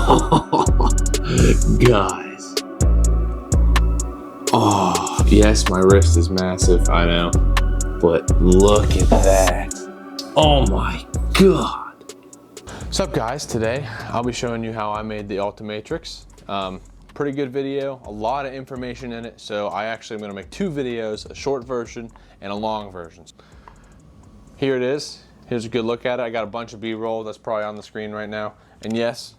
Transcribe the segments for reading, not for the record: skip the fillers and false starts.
Guys. Oh, yes, my wrist is massive, I know. But look at that. Oh my God. What's up, guys? Today, I'll be showing you how I made the Ultimatrix. Pretty good video, a lot of information in it. So I actually am gonna make two videos, a short version and a long version. Here it is. Here's a good look at it. I got a bunch of B-roll that's probably on the screen right now. And yes,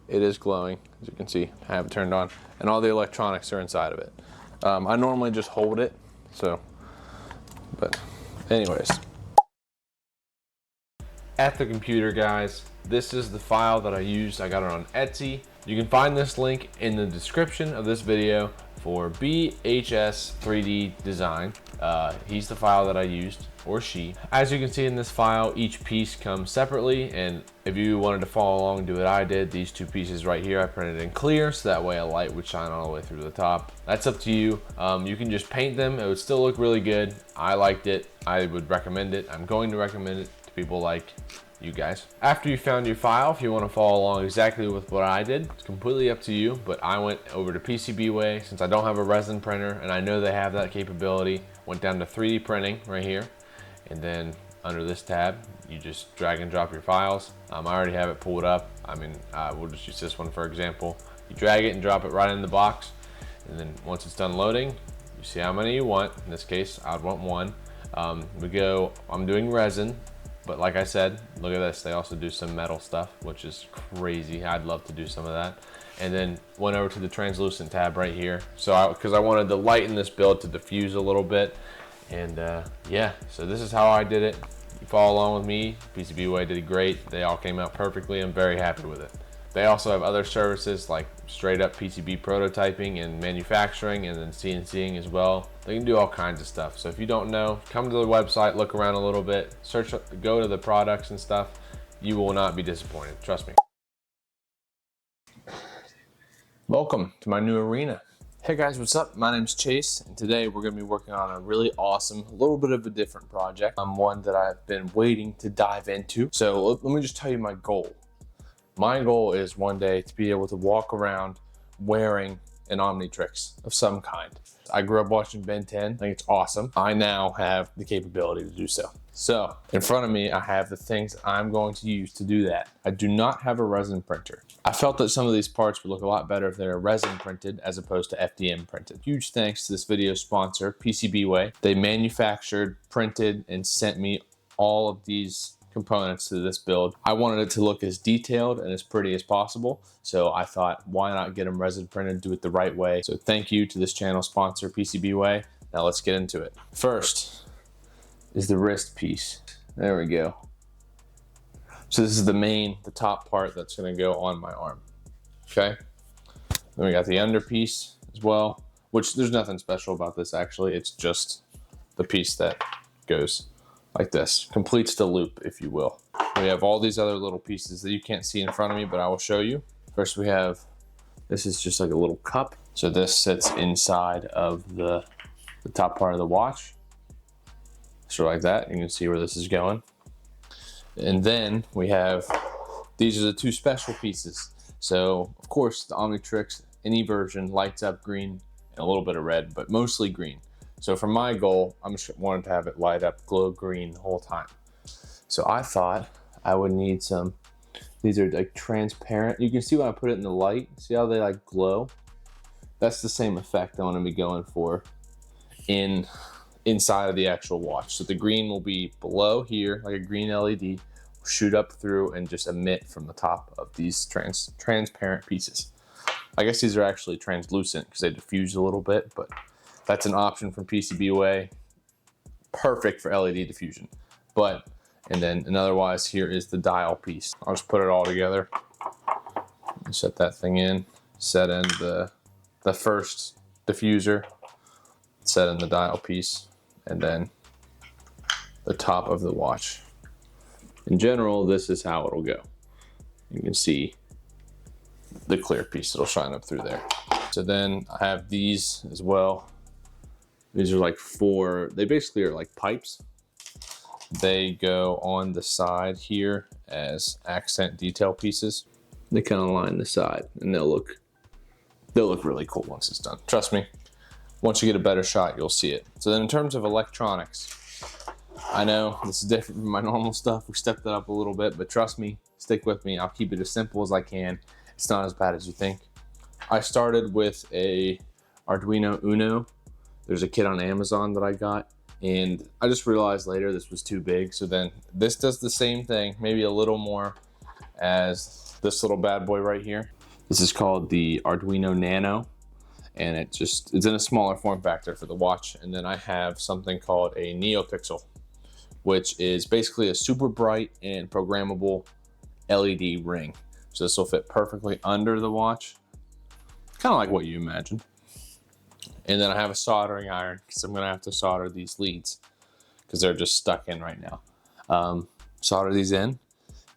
it is glowing. As you can see, I have it turned on. And all the electronics are inside of it. I normally just hold it, but anyways. At the computer, guys, this is the file that I used. I got it on Etsy. You can find this link in the description of this video for BHS 3D Design. He's the file that I used, or she. As you can see in this file, each piece comes separately, and if you wanted to follow along and do what I did, these two pieces right here, I printed in clear, so that way a light would shine all the way through the top. That's up to you. You can just paint them. It would still look really good. I liked it. I would recommend it. I'm going to recommend it to people like you guys. After you found your file, if you want to follow along exactly with what I did, it's completely up to you, but I went over to PCBWay since I don't have a resin printer and I know they have that capability. Went down to 3D printing right here, and then under this tab you just drag and drop your files. I already have it pulled up. We'll just use this one for example. You drag it and drop it right in the box, and then once it's done loading, you see how many you want. In this case, I'd want one. I'm doing resin, but like I said, look at this, they also do some metal stuff, which is crazy. I'd love to do some of that. And then went over to the translucent tab right here. So because I wanted the light in this build to diffuse a little bit. And yeah, so this is how I did it. You follow along with me. PCBWay did great. They all came out perfectly. I'm very happy with it. They also have other services like straight up PCB prototyping and manufacturing, and then CNCing as well. They can do all kinds of stuff. So if you don't know, come to the website, look around a little bit, search, go to the products and stuff. You will not be disappointed, trust me. Welcome to my new arena. Hey guys, what's up? My name's Chase, and today we're gonna be working on a really awesome, a little bit of a different project. One that I've been waiting to dive into. So let me just tell you my goal. My goal is one day to be able to walk around wearing an Omnitrix of some kind. I grew up watching Ben 10, I think it's awesome. I now have the capability to do so. So in front of me, I have the things I'm going to use to do that. I do not have a resin printer. I felt that some of these parts would look a lot better if they're resin printed as opposed to FDM printed. Huge thanks to this video's sponsor, PCBWay. They manufactured, printed, and sent me all of these components to this build. I wanted it to look as detailed and as pretty as possible, so I thought, why not get them resin printed, do it the right way. So thank you to this channel sponsor, PCBWay. Now let's get into it. First is the wrist piece. There we go. So this is the top part that's gonna go on my arm, okay? Then we got the under piece as well, which there's nothing special about this actually. It's just the piece that goes like this, completes the loop, if you will. We have all these other little pieces that you can't see in front of me, but I will show you. First we have, this is just like a little cup. So this sits inside of the top part of the watch. So like that, you can see where this is going. And then we have, these are the two special pieces. So of course the Omnitrix, any version lights up green and a little bit of red, but mostly green. So for my goal, I just wanted to have it light up glow green the whole time. So I thought I would need some, these are like transparent. You can see when I put it in the light, see how they like glow? That's the same effect I want to be going for inside of the actual watch. So the green will be below here, like a green LED, shoot up through and just emit from the top of these transparent pieces. I guess these are actually translucent because they diffuse a little bit, but that's an option from PCBWay. Perfect for LED diffusion. And then otherwise, here is the dial piece. I'll just put it all together. Set that thing in, set in the first diffuser, set in the dial piece, and then the top of the watch. In general, this is how it'll go. You can see the clear piece that'll shine up through there. So then I have these as well. These are like they basically are like pipes. They go on the side here as accent detail pieces. they kind of line the side, and they'll look really cool once it's done. Trust me, once you get a better shot, you'll see it. So then in terms of electronics, I know this is different from my normal stuff. We stepped it up a little bit, but trust me, stick with me. I'll keep it as simple as I can. It's not as bad as you think. I started with a Arduino Uno. There's a kit on Amazon that I got, and I just realized later this was too big. So then this does the same thing, maybe a little more, as this little bad boy right here. This is called the Arduino Nano, and it's in a smaller form factor for the watch. And then I have something called a NeoPixel, which is basically a super bright and programmable LED ring. So this will fit perfectly under the watch, kind of like what you imagined. And then I have a soldering iron because I'm gonna have to solder these leads because they're just stuck in right now. Solder these in,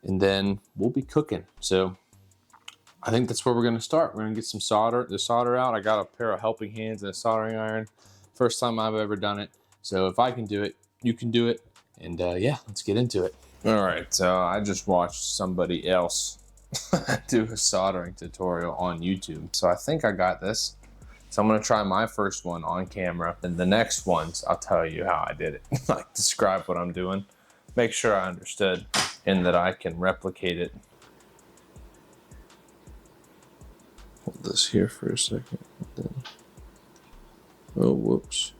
and then we'll be cooking. So I think that's where we're gonna start. We're gonna get the solder out. I got a pair of helping hands and a soldering iron. First time I've ever done it. So if I can do it, you can do it. And yeah, let's get into it. All right, so I just watched somebody else do a soldering tutorial on YouTube. So I think I got this. So I'm gonna try my first one on camera, and the next ones, I'll tell you how I did it. Like, describe what I'm doing, make sure I understood, and that I can replicate it. Hold this here for a second. Oh, whoops.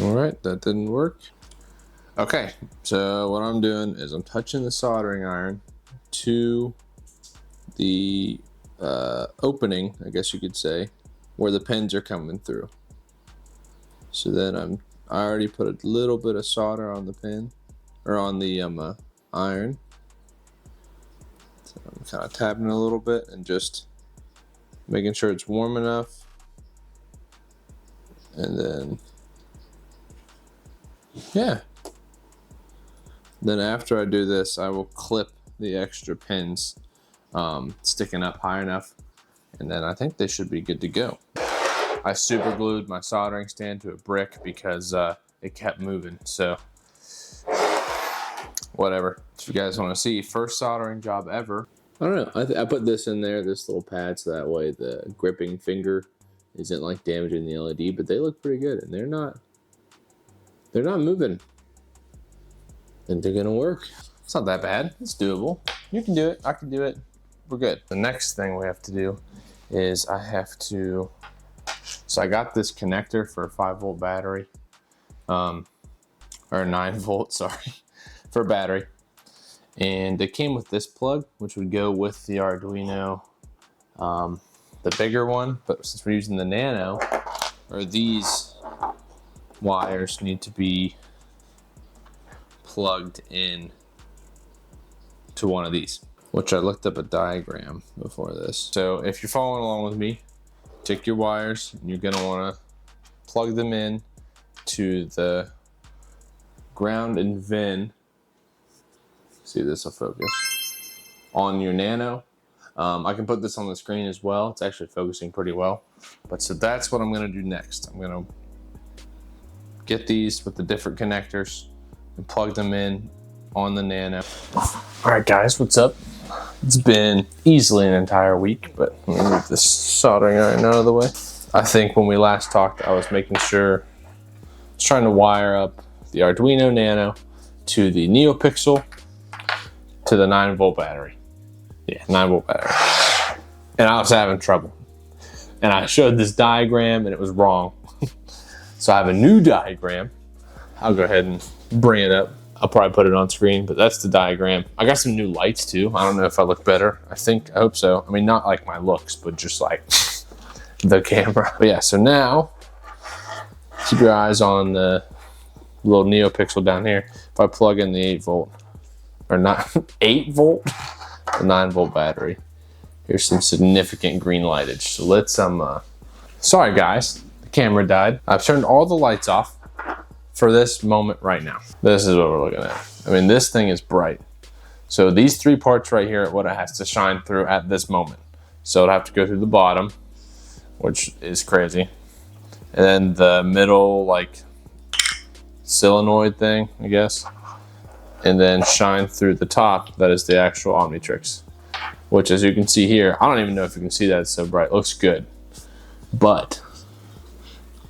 All right, that didn't work. Okay, so what I'm doing is I'm touching the soldering iron to the opening, I guess you could say, where the pins are coming through. So then I already put a little bit of solder on the pin, or on the iron. So I'm kind of tapping a little bit and just making sure it's warm enough. And then, yeah. Then after I do this, I will clip the extra pins sticking up high enough, and then I think they should be good to go. I super glued my soldering stand to a brick because it kept moving, so whatever. If you guys want to see, first soldering job ever. I don't know, I put this in there, this little pad, so that way the gripping finger isn't like damaging the LED, but they look pretty good, and they're not moving. And they're gonna work. It's not that bad, it's doable. You can do it, I can do it, we're good. The next thing we have to do is so I got this connector for a 5-volt battery, or 9-volt, sorry, for a battery. And it came with this plug, which would go with the Arduino, the bigger one, but since we're using the Nano, or these wires need to be plugged in to one of these, which I looked up a diagram before this. So if you're following along with me, take your wires and you're gonna wanna plug them in to the ground and VIN. See, this will focus on your Nano. I can put this on the screen as well. It's actually focusing pretty well. But so that's what I'm gonna do next. I'm gonna get these with the different connectors and plug them in on the Nano. All right, guys, what's up? It's been easily an entire week, but let me move this soldering iron out of the way. I think when we last talked, I was making sure, I was trying to wire up the Arduino Nano to the NeoPixel to the 9-volt battery. Yeah, 9-volt battery. And I was having trouble. And I showed this diagram and it was wrong. So I have a new diagram. I'll go ahead and bring it up. I'll probably put it on screen, but that's the diagram. I got some new lights too. I don't know if I look better. I hope so. I mean, not like my looks, but just like the camera. But yeah, so now keep your eyes on the little NeoPixel down here. If I plug in the 8-volt, or not 8-volt, the 9-volt battery, here's some significant green lightage. So let's, sorry guys, the camera died. I've turned all the lights off for this moment right now. This is what we're looking at. I mean, this thing is bright. So these 3 parts right here are what it has to shine through at this moment. So it'll have to go through the bottom, which is crazy. And then the middle, like, solenoid thing, I guess, and then shine through the top. That is the actual Ultimatrix, which, as you can see here, I don't even know if you can see that, it's so bright. It looks good, but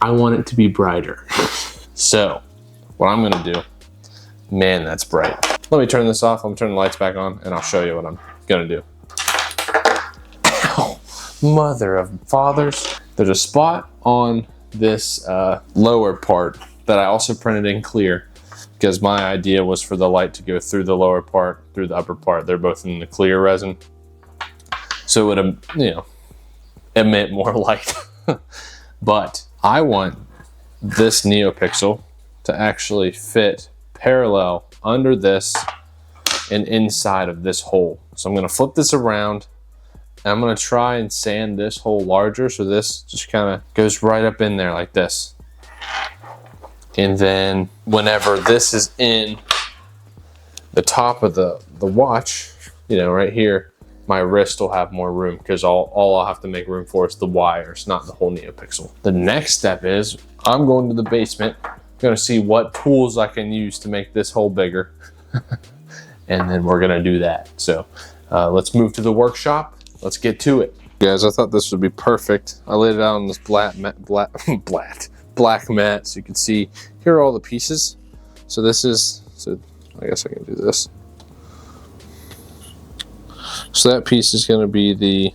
I want it to be brighter. So what I'm gonna do, man, that's bright. Let me turn this off. I'm gonna turn the lights back on and I'll show you what I'm gonna do. Ow, mother of fathers. There's a spot on this lower part that I also printed in clear, because my idea was for the light to go through the lower part, through the upper part. They're both in the clear resin, so it would, you know, emit more light. But I want this NeoPixel to actually fit parallel under this and inside of this hole. So I'm gonna flip this around and I'm gonna try and sand this hole larger so this just kind of goes right up in there like this. And then whenever this is in the top of the watch, you know, right here, my wrist will have more room, because all I'll have to make room for is the wires, not the whole NeoPixel. The next step is I'm going to the basement, gonna see what tools I can use to make this hole bigger. And then we're gonna do that. So let's move to the workshop. Let's get to it. Guys, I thought this would be perfect. I laid it out on this black mat so you can see, here are all the pieces. So this is, so I guess I can do this. So that piece is gonna be the,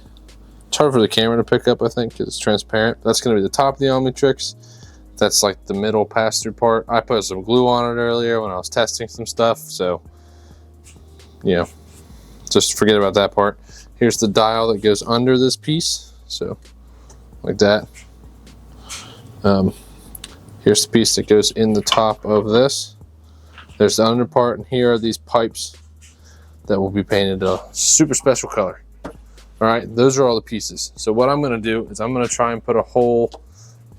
it's hard for the camera to pick up, I think, because it's transparent. That's gonna be the top of the Ultimatrix. That's like the middle pass-through part. I put some glue on it earlier when I was testing some stuff, so, you know, just forget about that part. Here's the dial that goes under this piece, so like that. Here's the piece that goes in the top of this. There's the under part, and here are these pipes that will be painted a super special color. All right, those are all the pieces. So what I'm gonna do is I'm gonna try and put a hole.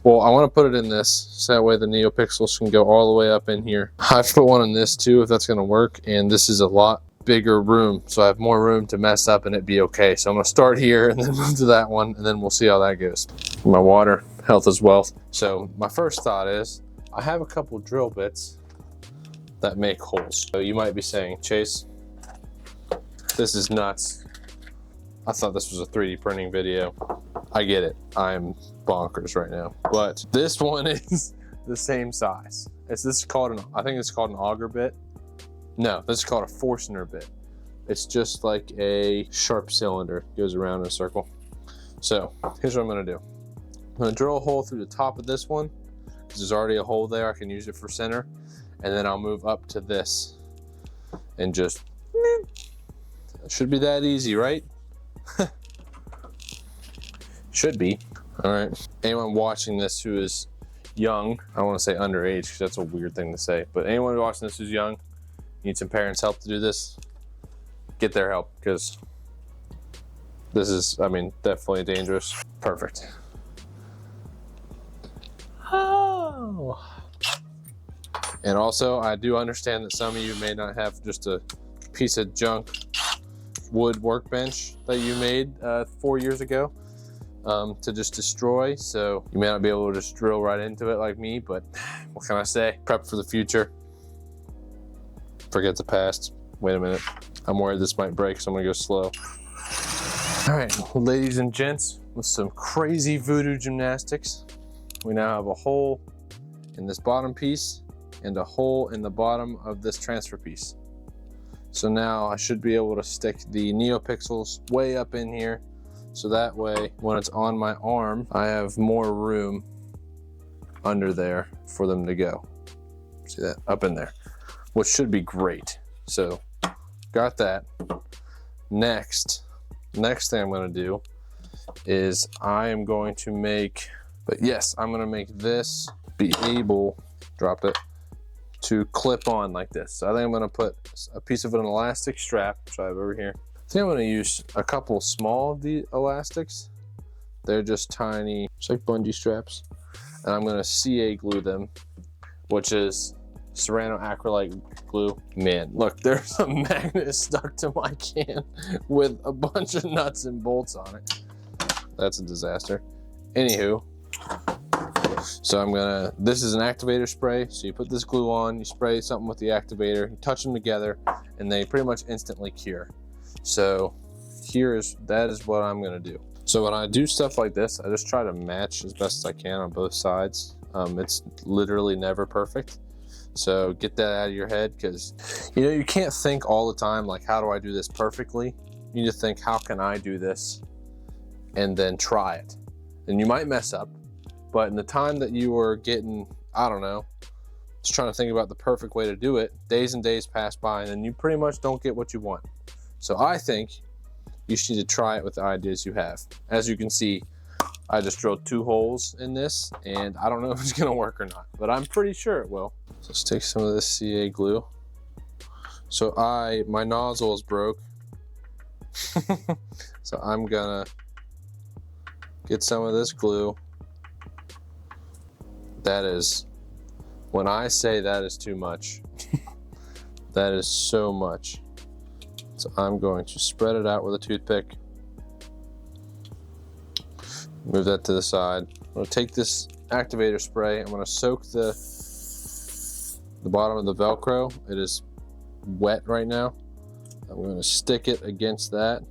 Well, I want to put it in this, so that way the NeoPixels can go all the way up in here. I've put one in this too, if that's going to work, and this is a lot bigger room, so I have more room to mess up and it be okay. So I'm going to start here and then move to that one, and then we'll see how that goes. My water, health is wealth. So my first thought is, I have a couple drill bits that make holes. So you might be saying, Chase, this is nuts. I thought this was a 3D printing video. I get it, I'm bonkers right now, but this one is the same size. This is called I think it's called an auger bit. No, this is called a Forstner bit. It's just like a sharp cylinder, goes around in a circle. So here's what I'm gonna do. I'm gonna drill a hole through the top of this one, because there's already a hole there. I can use it for center, and then I'll move up to this and just, it should be that easy, right? Should be. All right, anyone watching this who is young, I don't want to say underage because that's a weird thing to say, but anyone watching this who's young, need some parents' help to do this, get their help, because this is, I mean, definitely dangerous. Perfect. Oh. And also, I do understand that some of you may not have just a piece of junk wood workbench that you made 4 years ago. To just destroy, so you may not be able to just drill right into it like me, but what can I say? Prep for the future, forget the past. Wait a minute, I'm worried this might break, so I'm gonna go slow. All right, ladies and gents, with some crazy voodoo gymnastics, we now have a hole in this bottom piece and a hole in the bottom of this transfer piece. So now I should be able to stick the NeoPixels way up in here, so that way, when it's on my arm, I have more room under there for them to go. See that? Up in there, which should be great. So, got that. Next thing I'm gonna do is I am going to make, I'm gonna make this be able, drop it, to clip on like this. So I think I'm gonna put a piece of an elastic strap, which I have over here. I think I'm going to use a couple small of the elastics. They're just tiny, it's like bungee straps. And I'm going to CA glue them, which is ceranoacrylate glue. Man, look, there's a magnet stuck to my can with a bunch of nuts and bolts on it. That's a disaster. Anywho, So this is an activator spray. So you put this glue on, you spray something with the activator, you touch them together, and they pretty much instantly cure. So that is what I'm gonna do. So when I do stuff like this, I just try to match as best as I can on both sides. It's literally never perfect. So get that out of your head, because you can't think all the time like, how do I do this perfectly? You need to think, how can I do this? And then try it. And you might mess up, but in the time that you are getting, I don't know, just trying to think about the perfect way to do it, days and days pass by, and then you pretty much don't get what you want. So I think you should need to try it with the ideas you have. As you can see, I just drilled 2 holes in this, and I don't know if it's gonna work or not, but I'm pretty sure it will. So let's take some of this CA glue. So my nozzle is broke. So I'm gonna get some of this glue. That is, when I say that is too much, that is so much. So I'm going to spread it out with a toothpick. Move that to the side. I'm going to take this activator spray. I'm going to soak the bottom of the Velcro. It is wet right now. I'm going to stick it against that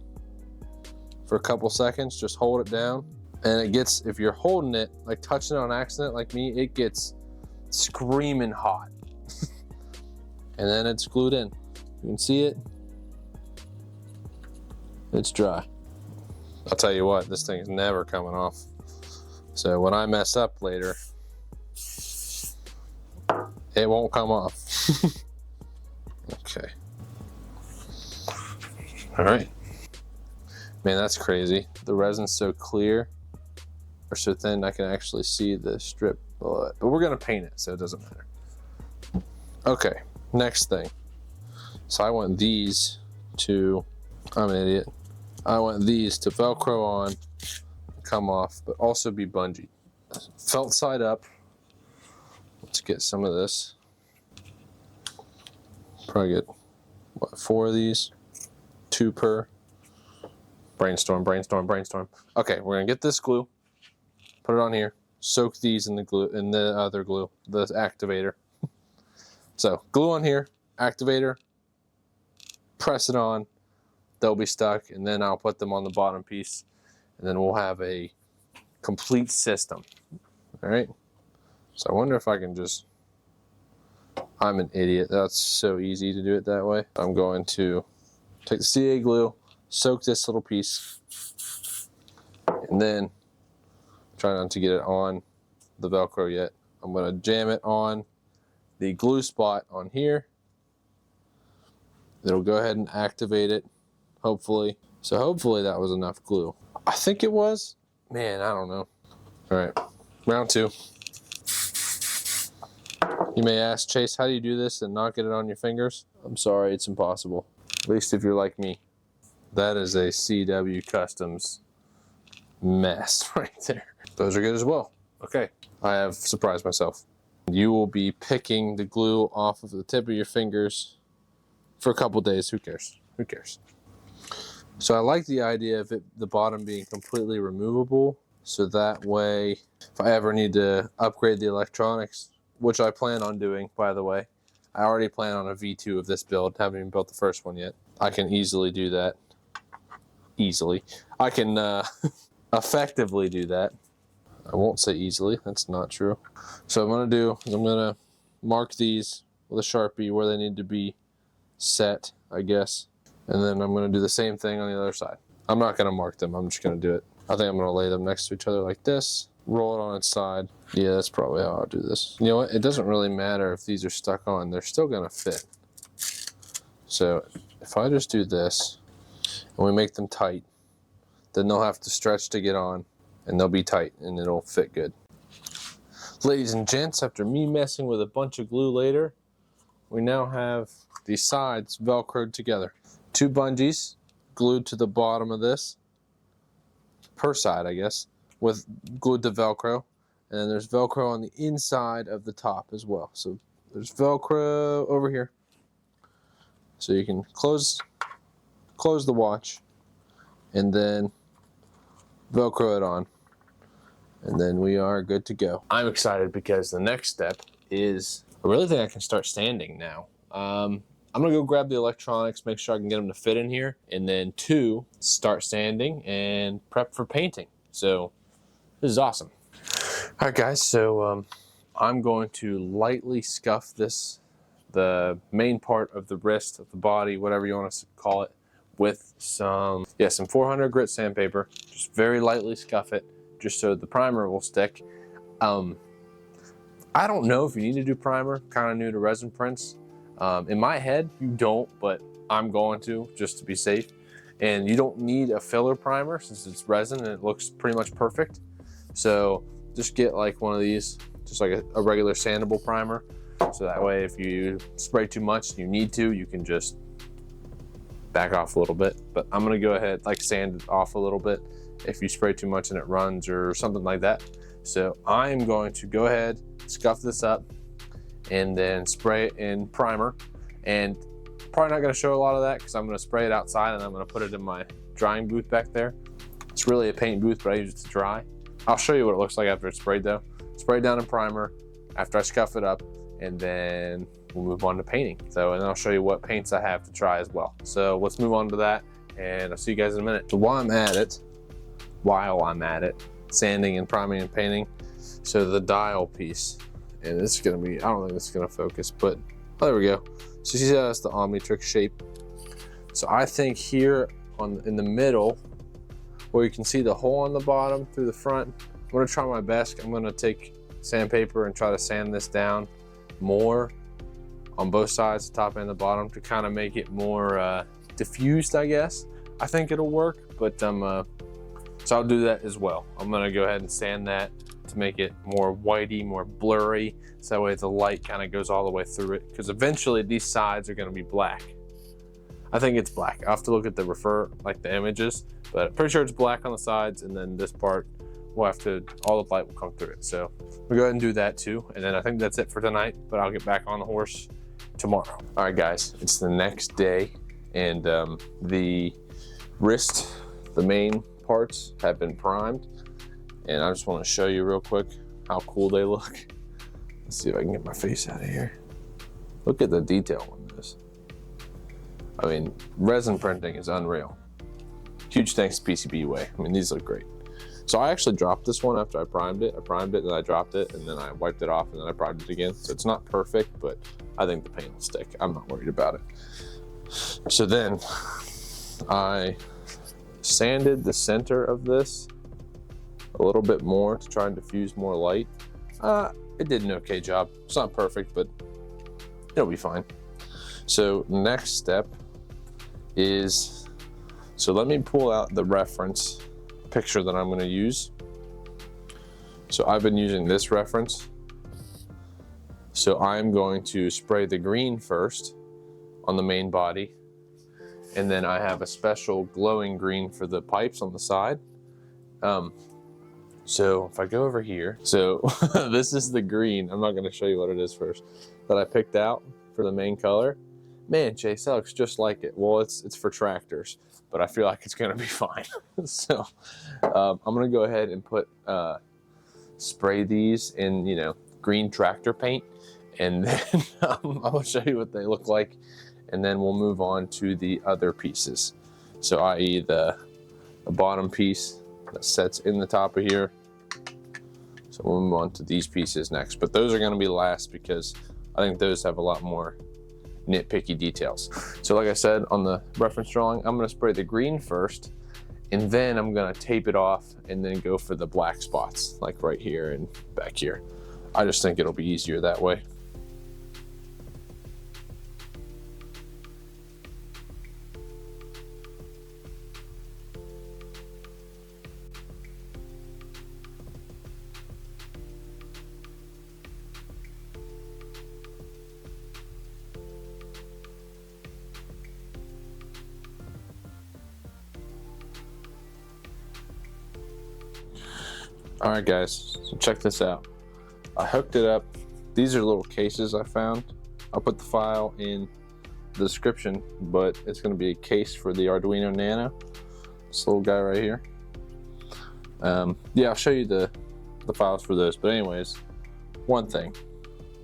for a couple seconds. Just hold it down. And it gets, if you're holding it, like touching it on accident like me, it gets screaming hot. And then it's glued in. You can see it. It's dry. I'll tell you what, this thing is never coming off. So when I mess up later, it won't come off. Okay. All right. Man, that's crazy. The resin's so clear, or so thin, I can actually see the strip below it. But we're gonna paint it, so it doesn't matter. Okay, next thing. So I want these to, I'm an idiot. I want these to Velcro on, come off, but also be bungee. Felt side up. Let's get some of this. Probably get, what, 4 of these? 2 per. Brainstorm, brainstorm, brainstorm. Okay, we're gonna get this glue, put it on here, soak these in the glue, in the other glue, the activator. So glue on here, activator, press it on, they'll be stuck, and then I'll put them on the bottom piece, and then we'll have a complete system. All right. So I wonder if I can just, I'm an idiot. That's so easy to do it that way. I'm going to take the CA glue, soak this little piece, and then try not to get it on the Velcro yet. I'm going to jam it on the glue spot on here. It'll go ahead and activate it, hopefully. So hopefully that was enough glue. I think it was. Man, I don't know. All right, round 2. You may ask, Chase, how do you do this and not get it on your fingers? I'm sorry, it's impossible. At least if you're like me. That is a CW Customs mess right there. Those are good as well. Okay, I have surprised myself. You will be picking the glue off of the tip of your fingers for a couple days. Who cares? Who cares? So I like the idea of the bottom being completely removable, so that way if I ever need to upgrade the electronics, which I plan on doing, by the way, I already plan on a V2 of this build, haven't even built the first one yet. I can easily do that. Easily. I can effectively do that. I won't say easily, that's not true. So what I'm going to mark these with a Sharpie where they need to be set, I guess. And then I'm going to do the same thing on the other side. I'm not going to mark them, I'm just going to do it. I think I'm going to lay them next to each other like this, roll it on its side. Yeah, that's probably how I'll do this. You know what, it doesn't really matter if these are stuck on, they're still going to fit. So if I just do this, and we make them tight, then they'll have to stretch to get on, and they'll be tight, and it'll fit good. Ladies and gents, after me messing with a bunch of glue later, we now have the sides Velcroed together. 2 bungees glued to the bottom of this, per side, I guess, with glued to Velcro, and then there's Velcro on the inside of the top as well. So there's Velcro over here. So you can close the watch, and then Velcro it on. and then we are good to go. I'm excited because the next step is, I really think I can start sanding now. I'm gonna go grab the electronics, make sure I can get them to fit in here, and then 2, start sanding and prep for painting. So this is awesome. All right guys, so I'm going to lightly scuff the main part of the wrist, of the body, whatever you want to call it, with some 400 grit sandpaper. Just very lightly scuff it, just so the primer will stick. I don't know if you need to do primer, kind of new to resin prints. In my head, you don't, but I'm going to, just to be safe. And you don't need a filler primer since it's resin and it looks pretty much perfect. So just get like one of these, just like a regular sandable primer. So that way, if you spray too much and you need to, you can just back off a little bit. But I'm gonna go ahead, like sand it off a little bit if you spray too much and it runs or something like that. So I'm going to go ahead, scuff this up, and then spray it in primer. And probably not gonna show a lot of that because I'm gonna spray it outside and I'm gonna put it in my drying booth back there. It's really a paint booth, but I use it to dry. I'll show you what it looks like after it's sprayed though. Spray down in primer after I scuff it up, and then we'll move on to painting. So, and I'll show you what paints I have to try as well. So let's move on to that, and I'll see you guys in a minute. So while I'm at it, sanding and priming and painting, so the dial piece, and this is gonna be, I don't think this is gonna focus, but oh, there we go. So you see how that's the Ultimatrix shape. So I think here in the middle, where you can see the hole on the bottom through the front, I'm gonna try my best. I'm gonna take sandpaper and try to sand this down more on both sides, the top and the bottom, to kind of make it more diffused, I guess. I think it'll work, but so I'll do that as well. I'm gonna go ahead and sand that to make it more whitey, more blurry, so that way the light kind of goes all the way through it, because eventually these sides are gonna be black. I think it's black. I'll have to look at the images, but I'm pretty sure it's black on the sides, and then this part will have to, all the light will come through it. So we'll go ahead and do that too. And then I think that's it for tonight, but I'll get back on the horse tomorrow. All right guys, it's the next day, and the wrist, the main parts have been primed. And I just want to show you real quick how cool they look. Let's see if I can get my face out of here. Look at the detail on this. I mean, resin printing is unreal. Huge thanks to PCB Way. I mean, these look great. So I actually dropped this one after I primed it. I primed it and I dropped it, and then I wiped it off and then I primed it again. So it's not perfect, but I think the paint will stick. I'm not worried about it. So then I sanded the center of this a little bit more to try and diffuse more light. It did an okay job. It's not perfect, but it'll be fine. So next step is, so let me pull out the reference picture that I'm going to use. So I've been using this reference. So I'm going to spray the green first on the main body, and then I have a special glowing green for the pipes on the side. So if I go over here, so this is the green. I'm not going to show you what it is first, that I picked out for the main color. Man, Chase, that looks just like it. Well, it's for tractors, but I feel like it's gonna be fine. So I'm gonna go ahead and put spray these in, green tractor paint, and then I'm gonna show you what they look like, and then we'll move on to the other pieces. So i.e. the bottom piece that sets in the top of here. So we'll move on to these pieces next, but those are gonna be last because I think those have a lot more nitpicky details. So like I said on the reference drawing, I'm gonna spray the green first, and then I'm gonna tape it off and then go for the black spots, like right here and back here. I just think it'll be easier that way. All right guys, so check this out. I hooked it up. These are little cases I found. I'll put the file in the description, but it's gonna be a case for the Arduino Nano. This little guy right here. Yeah, I'll show you the the files for this. But anyways, one thing,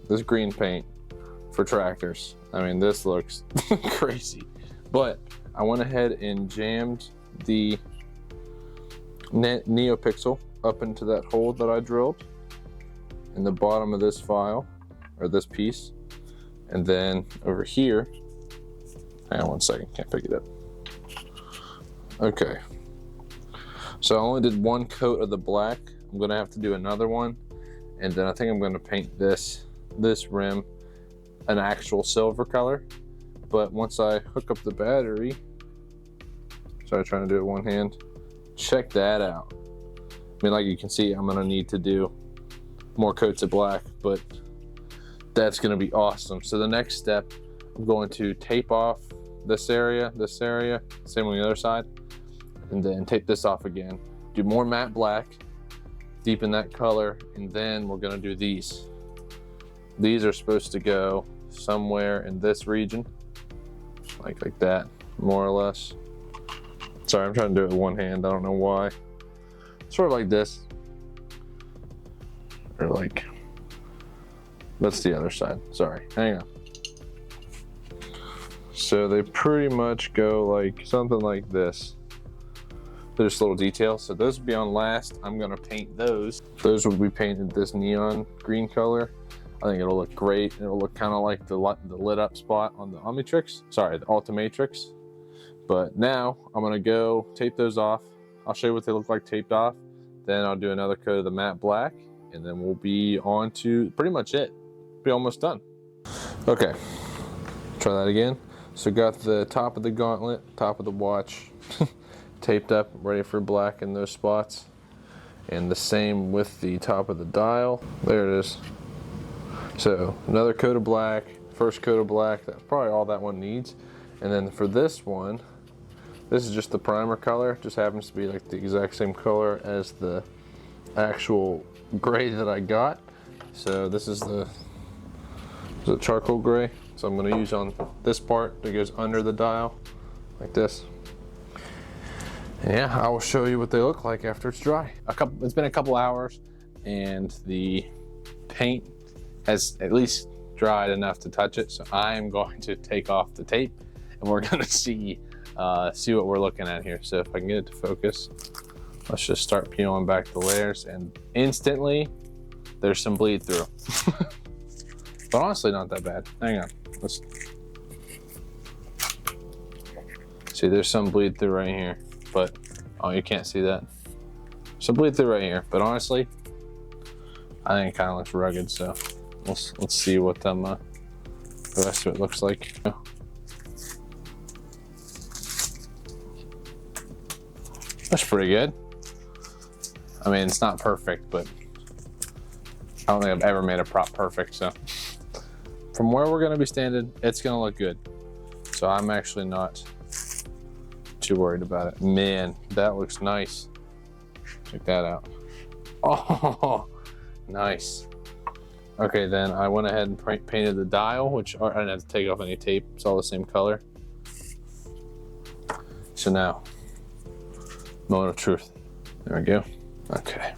this green paint for tractors. I mean, this looks crazy, but I went ahead and jammed the NeoPixel up into that hole that I drilled in the bottom of this file, or this piece. And then over here, hang on one second, can't pick it up. Okay, so I only did one coat of the black. I'm gonna have to do another one, and then I think I'm gonna paint this rim an actual silver color. But once I hook up the battery, sorry, trying to do it one hand, check that out. I mean, like you can see, I'm gonna need to do more coats of black, but that's gonna be awesome. So the next step, I'm going to tape off this area, same on the other side, and then tape this off again. Do more matte black, deepen that color, and then we're gonna do these. These are supposed to go somewhere in this region, like that, more or less. Sorry, I'm trying to do it with one hand, I don't know why. Sort of like this, or like, that's the other side, sorry, hang on. So they pretty much go like something like this. There's little details, so those will be on last. I'm gonna paint those. Those will be painted this neon green color. I think it'll look great. It'll look kind of like the lit up spot on the Ultimatrix. But now I'm gonna go tape those off. I'll show you what they look like taped off. Then I'll do another coat of the matte black, and then we'll be on to pretty much it. Be almost done. Okay, try that again. So got the top of the gauntlet, top of the watch taped up, ready for black in those spots. And the same with the top of the dial. There it is. So another coat of black, first coat of black, that's probably all that one needs. And then for this one, this is just the primer color, just happens to be like the exact same color as the actual gray that I got. So this is the charcoal gray. So I'm gonna use on this part that goes under the dial, like this. And yeah, I will show you what they look like after it's dry. It's been a couple hours, and the paint has at least dried enough to touch it. So I am going to take off the tape, and we're gonna see what we're looking at here. So if I can get it to focus, let's just start peeling back the layers, and instantly there's some bleed through. But honestly, not that bad. Hang on, let's see. There's some bleed through right here, but oh, you can't see that. Some bleed through right here, but honestly, I think it kind of looks rugged. So let's see what the rest of it looks like. That's pretty good. I mean, it's not perfect, but I don't think I've ever made a prop perfect. So from where we're gonna be standing, it's gonna look good. So I'm actually not too worried about it. Man, that looks nice. Check that out. Oh, nice. Okay, then I went ahead and painted the dial, which I didn't have to take off any tape. It's all the same color. So now, moment of truth. There we go. Okay.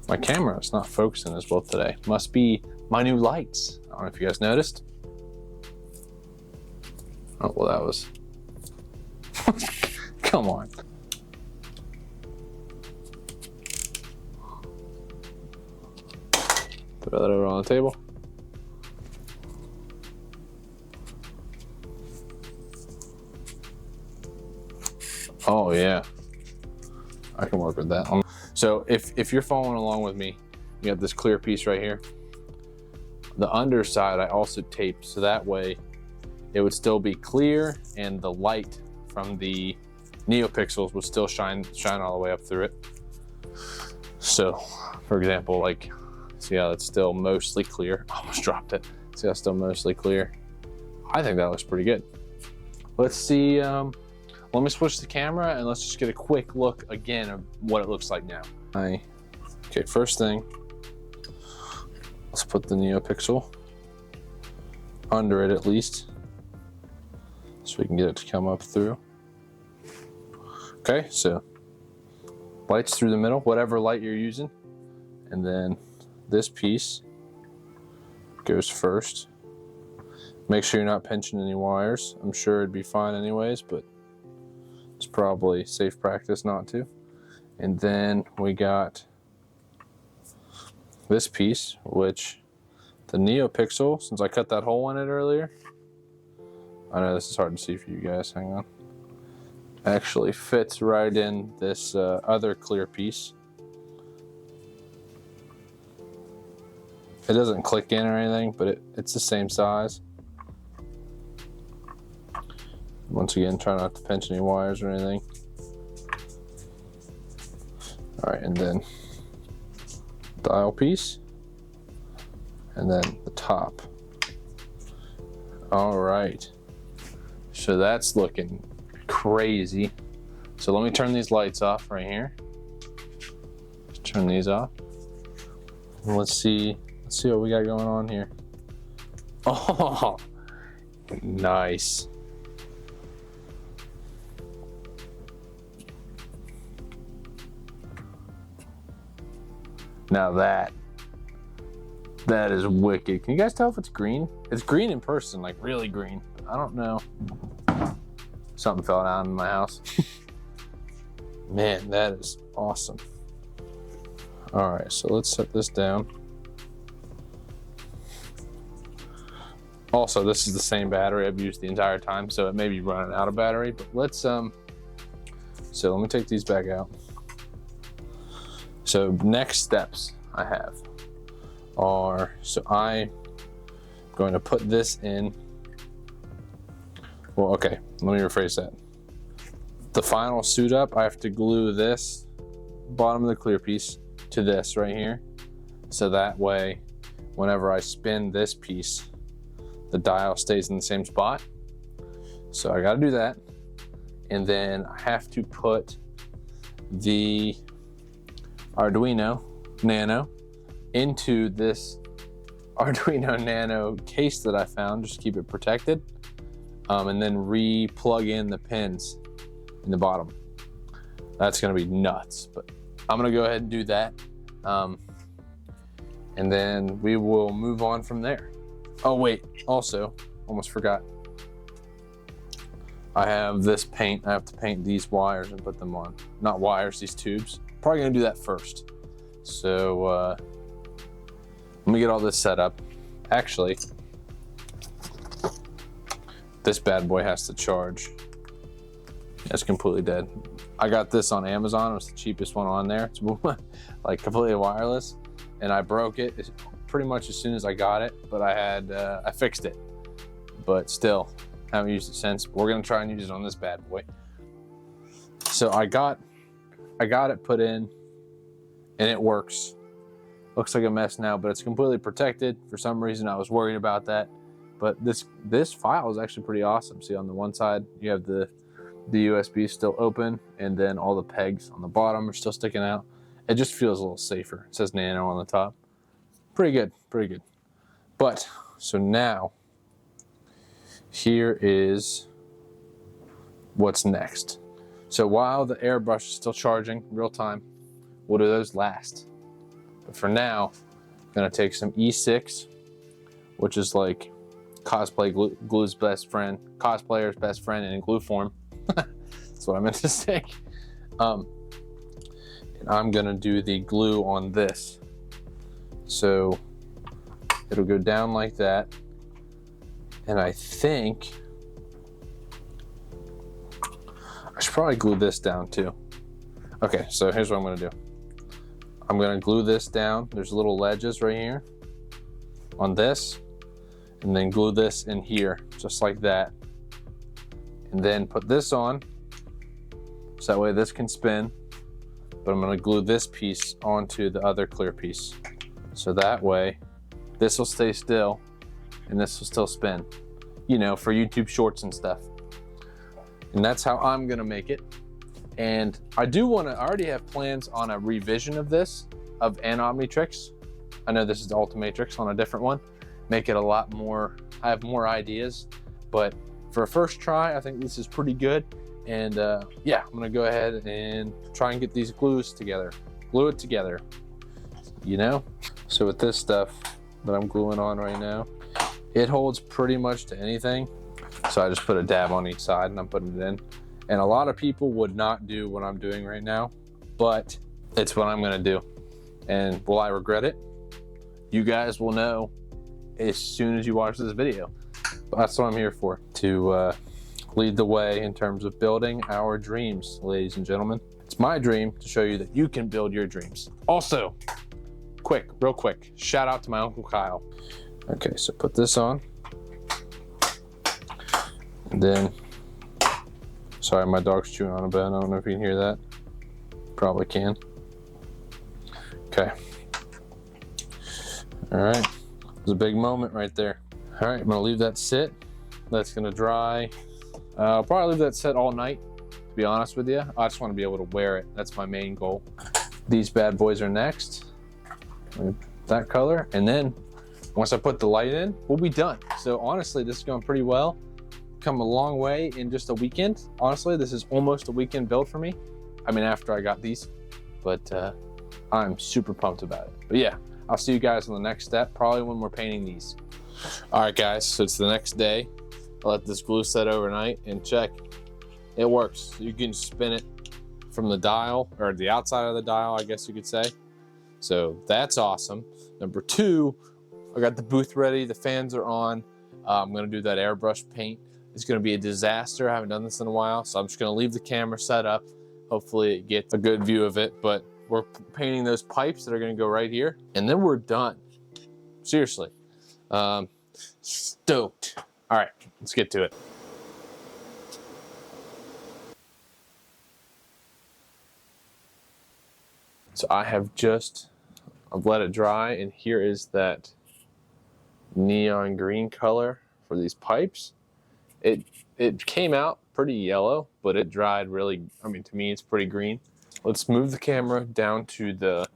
My camera is not focusing as well today. Must be my new lights. I don't know if you guys noticed. Oh, well, that was... Come on. Throw that over on the table. Oh yeah, I can work with that. So if you're following along with me, you got this clear piece right here. The underside I also taped, so that way it would still be clear and the light from the NeoPixels would still shine all the way up through it. So for example, like, see how it's still mostly clear? Almost dropped it. See how it's still mostly clear? I think that looks pretty good. Let's see, let me switch the camera and let's just get a quick look again of what it looks like now. Okay, first thing, let's put the NeoPixel under it at least, so we can get it to come up through. Okay, so lights through the middle, whatever light you're using. And then this piece goes first. Make sure you're not pinching any wires. I'm sure it'd be fine anyways, but it's probably safe practice not to. And then we got this piece, which the NeoPixel, since I cut that hole in it earlier, I know this is hard to see for you guys, hang on, actually fits right in this other clear piece. It doesn't click in or anything, but it's the same size. Once again, try not to pinch any wires or anything. All right, and then dial piece, and then the top. All right, so that's looking crazy. So let me turn these lights off right here. Turn these off. And let's see what we got going on here. Oh, nice. Now that is wicked. Can you guys tell if it's green? It's green in person, like really green. I don't know. Something fell down in my house. Man, that is awesome. All right, so let's set this down. Also, this is the same battery I've used the entire time, so it may be running out of battery, but let's, so let me take these back out. So next steps I have are, so I'm going to put this in, well, okay, let me rephrase that. The final suit up, I have to glue this bottom of the clear piece to this right here. So that way, whenever I spin this piece, the dial stays in the same spot. So I gotta do that. And then I have to put the Arduino Nano into this Arduino Nano case that I found, just to keep it protected, and then re-plug in the pins in the bottom. That's gonna be nuts, but I'm gonna go ahead and do that, and then we will move on from there. Oh wait, also, almost forgot. I have this paint. I have to paint these wires and put them on. Not wires, these tubes. Probably gonna do that first. So let me get all this set up. Actually, this bad boy has to charge. It's completely dead. I got this on Amazon. It was the cheapest one on there. It's like completely wireless, and I broke it pretty much as soon as I got it. But I fixed it. But still, haven't used it since. But we're gonna try and use it on this bad boy. So I got it put in, and it works. Looks like a mess now, but it's completely protected. For some reason, I was worried about that. But this file is actually pretty awesome. See, on the one side, you have the USB still open, and then all the pegs on the bottom are still sticking out. It just feels a little safer. It says Nano on the top. Pretty good, pretty good. But, so now, here is what's next. So while the airbrush is still charging real time, we'll do those last. But for now, I'm gonna take some E6, which is like glue's best friend, cosplayer's best friend in glue form. That's what I meant to say. And I'm gonna do the glue on this. So it'll go down like that. And I think I should probably glue this down too. Okay, so here's what I'm gonna do. I'm gonna glue this down. There's little ledges right here on this, and then glue this in here, just like that. And then put this on, so that way this can spin, but I'm gonna glue this piece onto the other clear piece. So that way, this will stay still, and this will still spin. You know, for YouTube shorts and stuff. And that's how I'm gonna make it. And I already have plans on a revision of this, of an Omnitrix. I know this is the Ultimatrix on a different one. Make it a lot more, I have more ideas, but for a first try, I think this is pretty good. And yeah, I'm gonna go ahead and try and get these glues together, glue it together. you know? So with this stuff that I'm gluing on right now, it holds pretty much to anything. So I just put a dab on each side and I'm putting it in. And a lot of people would not do what I'm doing right now, but it's what I'm gonna do. And will I regret it? You guys will know as soon as you watch this video. But that's what I'm here for, to lead the way in terms of building our dreams, ladies and gentlemen. It's my dream to show you that you can build your dreams. Also, real quick, shout out to my Uncle Kyle. Okay, so put this on. And then, sorry, my dog's chewing on a bed. I don't know if you can hear that. Probably can. Okay. All right, it was a big moment right there. All right, I'm gonna leave that sit. That's gonna dry. I'll probably leave that set all night, to be honest with you. I just wanna be able to wear it. That's my main goal. These bad boys are next. That color, and then once I put the light in, we'll be done. So honestly, this is going pretty well. Come a long way in just a weekend. Honestly, this is almost a weekend build for me. I mean, after I got these, but I'm super pumped about it. But yeah, I'll see you guys on the next step, probably when we're painting these. All right, guys, so it's the next day. I let this glue set overnight, and check, it works. You can spin it from the dial, or the outside of the dial, I guess you could say. So that's awesome. Number two, I got the booth ready. The fans are on. I'm gonna do that airbrush paint. It's gonna be a disaster. I haven't done this in a while, so I'm just gonna leave the camera set up. Hopefully it gets a good view of it, but we're painting those pipes that are gonna go right here, and then we're done. Seriously. Stoked. All right, let's get to it. So I've let it dry, and here is that neon green color for these pipes. It came out pretty yellow, but it dried really, I mean, to me, it's pretty green. Let's move the camera down to the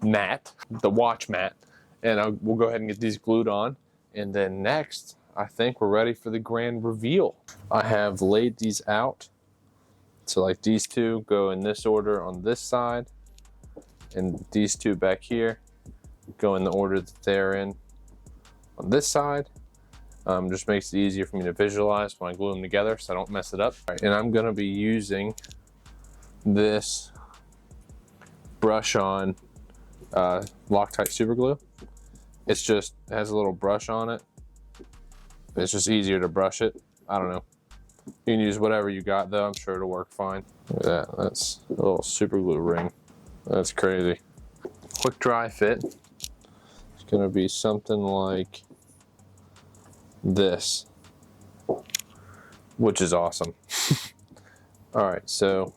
mat, the watch mat, and we'll go ahead and get these glued on. And then next, I think we're ready for the grand reveal. I have laid these out. So like these two go in this order on this side, and these two back here go in the order that they're in on this side. Just makes it easier for me to visualize when I glue them together so I don't mess it up. All right, and I'm gonna be using this brush on Loctite super glue. It has a little brush on it. It's just easier to brush it. I don't know. You can use whatever you got though. I'm sure it'll work fine. Look at that, that's a little super glue ring. That's crazy. Quick dry fit. It's gonna be something like this, which is awesome. All right, so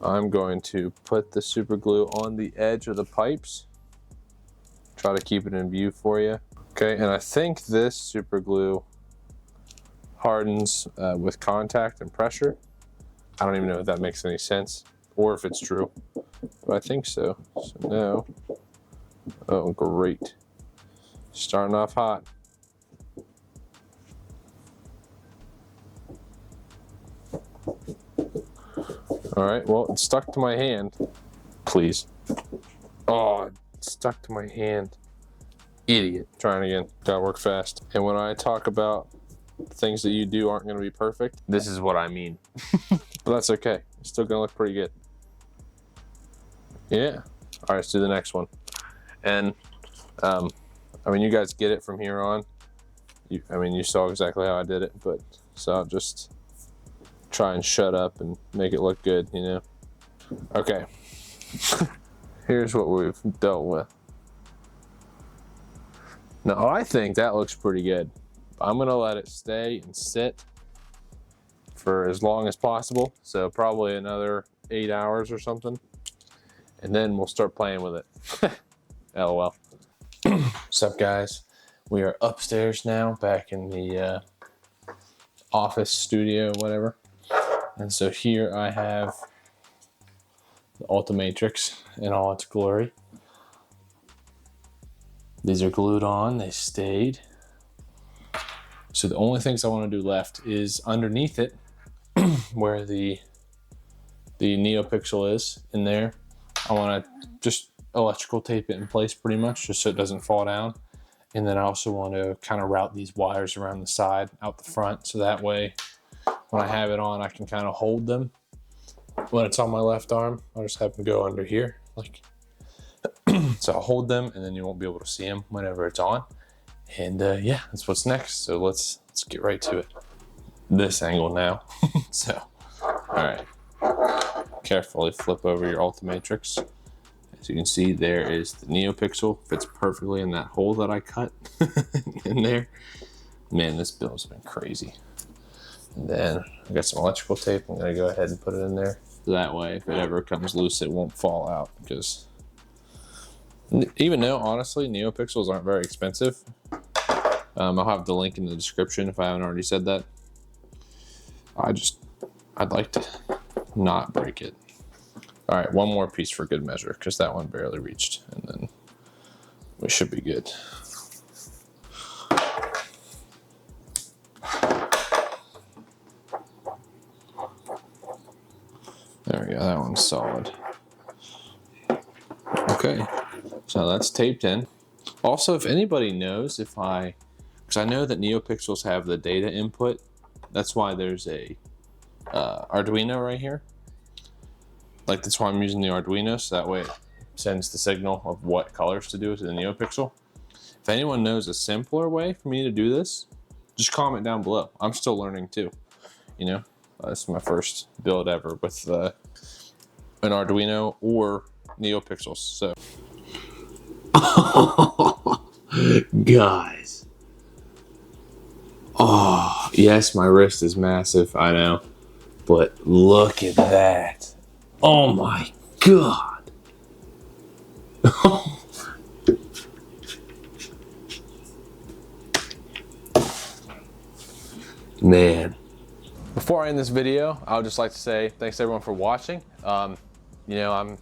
I'm going to put the super glue on the edge of the pipes. Try to keep it in view for you. Okay, and I think this super glue hardens with contact and pressure. I don't even know if that makes any sense or if it's true, but I think so. So now, oh great, starting off hot. All right, well, it's stuck to my hand. Please. Oh, it's stuck to my hand. Idiot. Trying again. Gotta work fast. And when I talk about things that you do aren't gonna be perfect, this is what I mean. But that's okay. It's still gonna look pretty good. Yeah. All right, let's do the next one. And, I mean, you guys get it from here on. I mean, you saw exactly how I did it, but so I'll just try and shut up and make it look good, you know? Okay. Here's what we've dealt with. Now, I think that looks pretty good. I'm gonna let it stay and sit for as long as possible. So probably another 8 hours or something. And then we'll start playing with it. LOL. What's up, guys? We are upstairs now, back in the office studio, whatever. And so here I have the Ultimatrix in all its glory. These are glued on, they stayed. So the only things I want to do left is underneath it, where the NeoPixel is in there. I want to just electrical tape it in place pretty much, just so it doesn't fall down. And then I also want to kind of route these wires around the side, out the front, so that way when I have it on, I can kind of hold them. When it's on my left arm, I'll just have them go under here, like so I'll hold them, and then you won't be able to see them whenever it's on. And yeah, that's what's next. So let's get right to it. This angle now. So, all right. Carefully flip over your Ultimatrix. As you can see, there is the NeoPixel. Fits perfectly in that hole that I cut in there. Man, this build's been crazy. And then I got some electrical tape. I'm gonna go ahead and put it in there. That way, if it ever comes loose, it won't fall out. Because even though, honestly, NeoPixels aren't very expensive, I'll have the link in the description if I haven't already said that. I'd like to not break it. All right, one more piece for good measure, because that one barely reached, and then we should be good. There we go, that one's solid. Okay, so that's taped in. Also, if anybody knows because I know that NeoPixels have the data input, that's why there's a Arduino right here. Like, that's why I'm using the Arduino, so that way it sends the signal of what colors to do to the NeoPixel. If anyone knows a simpler way for me to do this, just comment down below. I'm still learning too, you know? This is my first build ever with an Arduino or NeoPixels, so. Guys. Oh, yes, my wrist is massive, I know. But look at that. Oh my God. Man. Before I end this video, I would just like to say thanks everyone for watching. You know,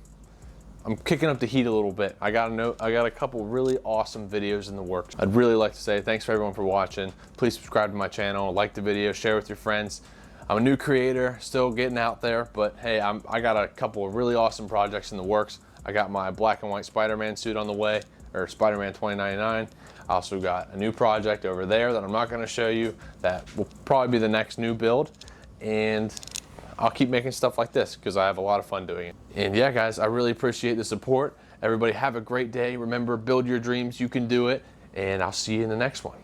I'm kicking up the heat a little bit. I got a couple really awesome videos in the works. I'd really like to say thanks for everyone for watching. Please subscribe to my channel, like the video, share with your friends. I'm a new creator, still getting out there, but hey, I got a couple of really awesome projects in the works. I got my black and white Spider-Man suit on the way, or Spider-Man 2099. I also got a new project over there that I'm not gonna show you that will probably be the next new build. And I'll keep making stuff like this because I have a lot of fun doing it. And yeah, guys, I really appreciate the support. Everybody have a great day. Remember, build your dreams, you can do it. And I'll see you in the next one.